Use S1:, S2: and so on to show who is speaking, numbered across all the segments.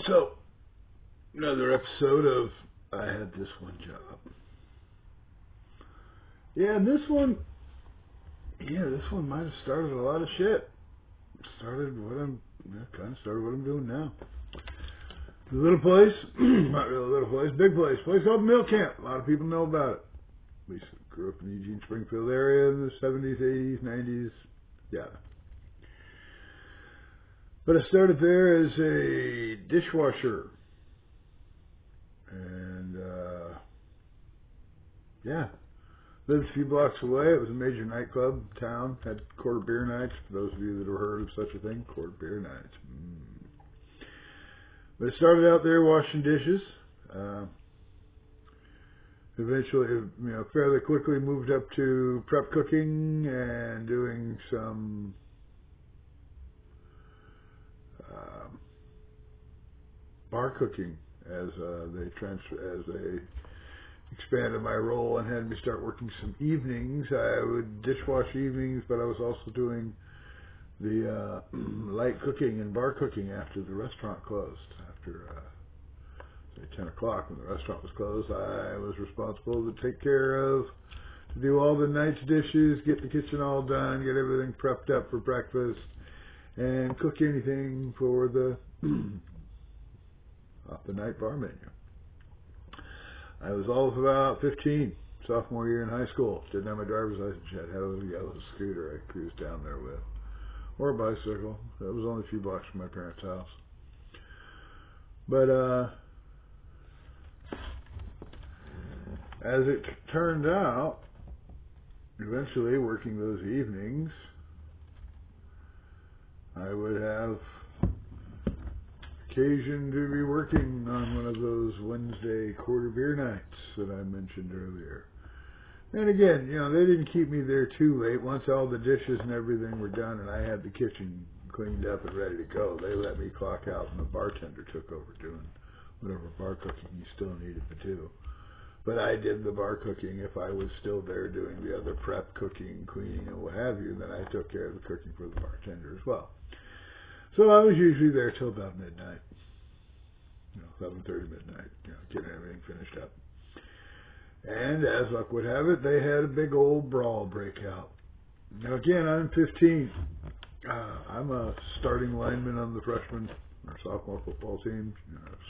S1: So, another episode of I Had This One Job. Yeah, this one might have started a lot of shit. Started what I'm doing now. The little place, not really a little place, big place called Mill Camp. A lot of people know about it. At least grew up in the Eugene Springfield area in the 70s, 80s, 90s, yeah. But I started there as a dishwasher. And, lived a few blocks away. It was a major nightclub town. Had quarter beer nights, for those of you that have heard of such a thing. Quarter beer nights. But I started out there washing dishes. Eventually, fairly quickly moved up to prep cooking and doing some bar cooking as they expanded my role and had me start working some evenings. I would dishwash evenings, but I was also doing the light cooking and bar cooking after the restaurant closed. After say 10 o'clock when the restaurant was closed, I was responsible to do all the night's dishes, get the kitchen all done, get everything prepped up for breakfast, and cook anything for the off the night bar menu. I was all of about 15, sophomore year in high school. Didn't have my driver's license yet. Had a little yellow scooter I cruised down there with. Or a bicycle. That was only a few blocks from my parents' house. But, as it turned out, eventually working those evenings, I would have occasion to be working on one of those Wednesday quarter beer nights that I mentioned earlier. And again, they didn't keep me there too late. Once all the dishes and everything were done and I had the kitchen cleaned up and ready to go, they let me clock out and the bartender took over doing whatever bar cooking he still needed to do. But I did the bar cooking. If I was still there doing the other prep cooking, cleaning, and what have you, then I took care of the cooking for the bartender as well. So I was usually there till about midnight, 7:30 midnight, getting everything finished up. And as luck would have it, they had a big old brawl break out. Now again, I'm 15. I'm a starting lineman on the freshman or sophomore football team,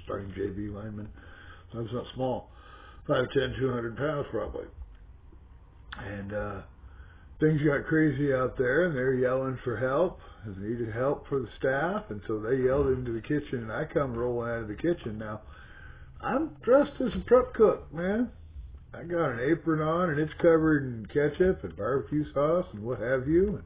S1: starting JV lineman. So I was not small, 5'10", 200 pounds probably. And things got crazy out there, and they're yelling for help. They needed help for the staff, and so they yelled into the kitchen, and I come rolling out of the kitchen. Now, I'm dressed as a prep cook, man. I got an apron on, and it's covered in ketchup and barbecue sauce and what have you.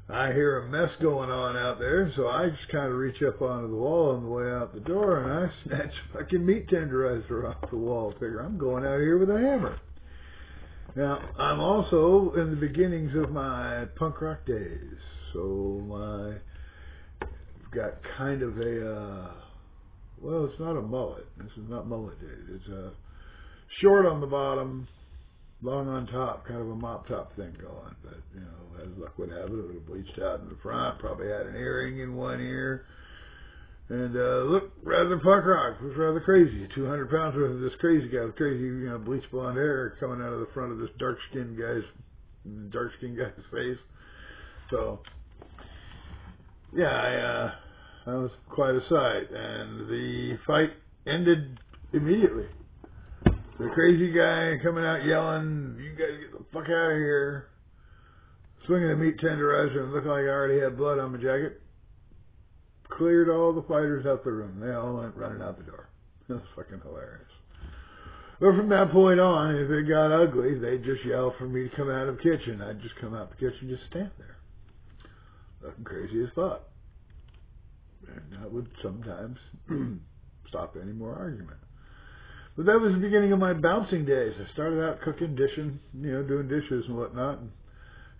S1: And I hear a mess going on out there, so I just kind of reach up onto the wall on the way out the door, and I snatch a fucking meat tenderizer off the wall. Figure I'm going out here with a hammer. Now, I'm also in the beginnings of my punk rock days, so I've got kind of it's not a mullet. This is not mullet days. It's a short on the bottom, long on top, kind of a mop top thing going. But, as luck would have it, it would have bleached out in the front, probably had an earring in one ear. And looked rather punk rock. It was rather crazy. 200 pounds worth of this crazy guy with crazy, bleach blonde hair coming out of the front of this dark-skinned guy's face. So, yeah, that was quite a sight. And the fight ended immediately. The crazy guy coming out yelling, "You guys get the fuck out of here!" Swinging a meat tenderizer and looked like I already had blood on my jacket. Cleared all the fighters out the room. They all went running out the door. It was fucking hilarious. But from that point on, if it got ugly, they'd just yell for me to come out of the kitchen. I'd just come out the kitchen, just stand there. Looking crazy as fuck. And that would sometimes stop any more argument. But that was the beginning of my bouncing days. I started out cooking, dishing, doing dishes and whatnot. And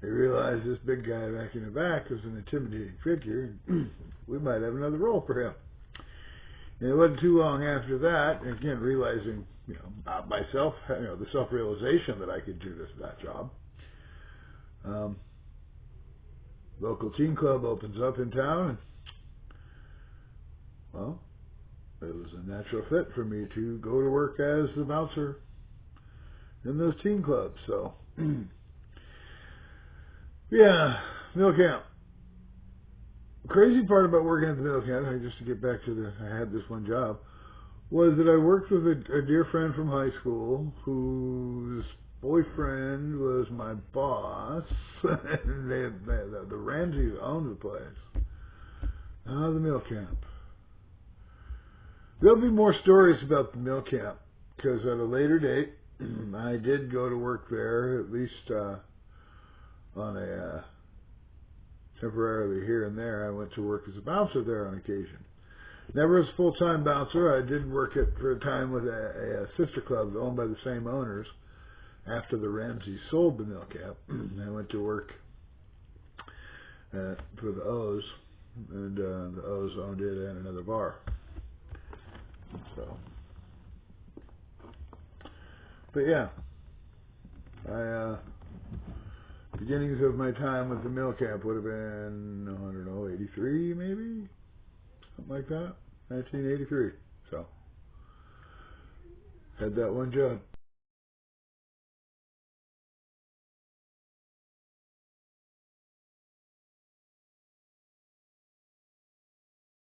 S1: I realized this big guy back in the back was an intimidating figure. We might have another role for him. And it wasn't too long after that, again, realizing, about myself, the self-realization that I could do that job. Local teen club opens up in town, and well, it was a natural fit for me to go to work as the bouncer in those teen clubs. So, yeah, mill camp. Crazy part about working at the mill camp, just to get back to I had this one job, was that I worked with a dear friend from high school whose boyfriend was my boss, and the Ramseys owned the place. The mill camp. There'll be more stories about the mill camp, because at a later date, I did go to work there, at least on a temporarily here and there. I went to work as a bouncer there on occasion. Never as a full-time bouncer. I did work for a time with a sister club owned by the same owners. After the Ramseys sold the mill camp, I went to work for the O's, and the O's owned it and another bar. So, but yeah, beginnings of my time with the mill camp would have been, I don't know, 83 maybe? Something like that. 1983. So, had that one job.